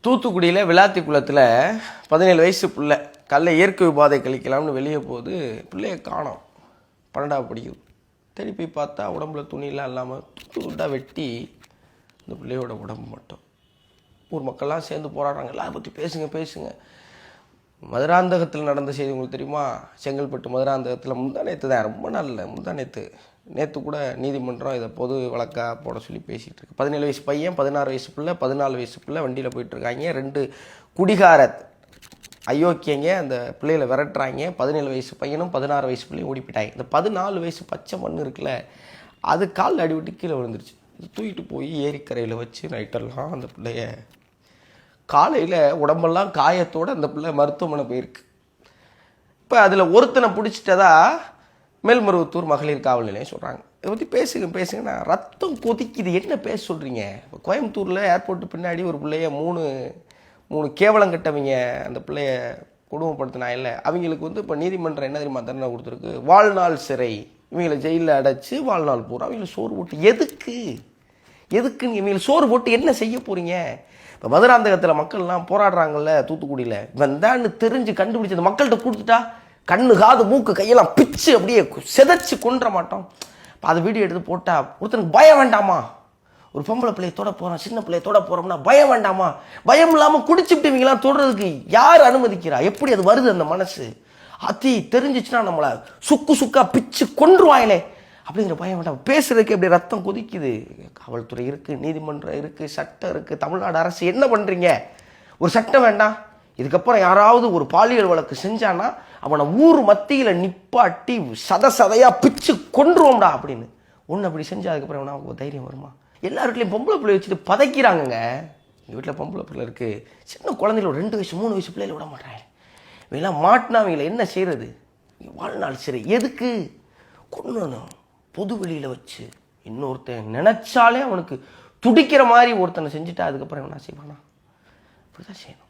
தூத்துக்குடியில் விளாத்தி குளத்தில் 17 வயசு பிள்ளை கல்ல இயற்கை உபாதை கழிக்கலாம்னு வெளியே போது பிள்ளைய காணோம். 12வது படிக்குது. தேடி போய் பார்த்தா உடம்புல துணியெலாம் இல்லாமல் துண்டாக வெட்டி இந்த பிள்ளையோட உடம்பு மட்டும். ஊர் மக்கள்லாம் சேர்ந்து போராடுறாங்க. எல்லாரும் பற்றி பேசுங்க. மதுராந்தகத்தில் நடந்த செய்தி உங்களுக்கு தெரியுமா? செங்கல்பட்டு மதுராந்தகத்தில் முந்தானேத்து தான், ரொம்ப நாளில் நேற்று கூட நீதிமன்றம் இதை பொது வழக்காக போட சொல்லி பேசிகிட்டு இருக்கு. 17 வயசு பையன், 16 வயசு பிள்ளை, 14 வயசு பிள்ளை வண்டியில் போயிட்டுருக்காங்க. 2 குடிகார அயோக்கியங்க அந்த பிள்ளைகளை விரட்டுறாங்க. 17 வயசு பையனும் 16 வயசு பிள்ளையும் ஓடி போயிட்டாங்க. இந்த 14 வயசு பச்சை மண் இருக்குல்ல, அது காலில் அடிவிட்டு கீழே விழுந்துருச்சு. இது தூக்கிட்டு போய் ஏரிக்கரையில் வச்சு நைட்டெல்லாம் அந்த பிள்ளைய காலையில் உடம்பெல்லாம் காயத்தோடு அந்த பிள்ளை மருத்துவமனை போயிருக்கு. இப்போ அதில் ஒருத்தனை பிடிச்சிட்டதா மேல்மருவத்தூர் மகளிர் காவல் நிலையம் சொல்கிறாங்க. இதை பற்றி பேசுங்கன்னா ரத்தம் கொதிக்குது. என்ன பேச சொல்கிறீங்க? இப்போ கோயம்புத்தூரில் ஏர்போர்ட்டு பின்னாடி ஒரு பிள்ளைய மூணு கேவலம் கட்டவங்க அந்த பிள்ளைய கொடுமைப்படுத்தினா இல்லை, அவங்களுக்கு இப்போ நீதிமன்றம் என்ன தெரியுமா தண்டனை கொடுத்துருக்கு? வாழ்நாள் சிறை. இவங்களை ஜெயிலில் அடைச்சி வாழ்நாள் பூரா அவங்களை சோறு போட்டு எதுக்குன்னு இவங்களுக்கு சோறு போட்டு என்ன செய்ய போகிறீங்க? இப்போ மதுராந்தகத்தில் மக்கள்லாம் போராடுறாங்கல்ல தூத்துக்குடியில், வந்தான்னு தெரிஞ்சு கண்டுபிடிச்சி அந்த மக்கள்கிட்ட கொடுத்துட்டா கண்ணு காது மூக்கு கையெல்லாம் பிச்சு அப்படியே செதைச்சு கொன்ற மாட்டோம். இப்போ அதை வீடியோ எடுத்து போட்டால் ஒருத்தனுக்கு பயம் வேண்டாமா? ஒரு பொம்பளை பிள்ளையை தொட போகிறோம், சின்ன பிள்ளையை தொட போகிறோம்னா பயம் வேண்டாமா? பயம் இல்லாமல் குடிச்சுட்டு இவங்களாம் தொடுறதுக்கு யார் அனுமதிக்கிறா? எப்படி அது வருது அந்த மனசு? தெரிஞ்சிச்சுன்னா நம்மளை சுக்கா பிச்சு கொன்றுவாயிலே அப்படிங்கிற பயம் வேண்டாம். பேசுறதுக்கு எப்படி ரத்தம் கொதிக்குது? காவல்துறை இருக்குது, நீதிமன்றம் இருக்குது, சட்டம் இருக்குது. தமிழ்நாடு அரசு என்ன பண்ணுறீங்க? ஒரு சட்டம் வேண்டாம்? இதுக்கப்புறம் யாராவது ஒரு பாலியல் வழக்கு செஞ்சானா அவனை ஊர் மத்தியில் நிப்பாட்டி சதையாக பிச்சு கொன்றுவோம்டா அப்படின்னு. ஒன்று அப்படி செஞ்சா அதுக்கப்புறம் அவனுக்கு தைரியம் வருமா? எல்லா வீட்லையும் பொம்பளை பிள்ளை வச்சுட்டு பதைக்கிறாங்கங்க. எங்கள் வீட்டில் பொம்பளை பிள்ளை இருக்குது, சின்ன குழந்தைல 2 வயசு 3 வயசு பிள்ளையில விட மாட்டாங்க. இவங்கெல்லாம் மாட்டினா அவங்கள என்ன செய்கிறது? வாழ்நாள் சரி எதுக்கு கொன்னணும்? பொது வெளியில் வச்சு இன்னொருத்தன் நினச்சாலே அவனுக்கு துடிக்கிற மாதிரி ஒருத்தனை செஞ்சுட்டா அதுக்கப்புறம் என்ன செய்வானா? இப்படி தான் செய்யணும்.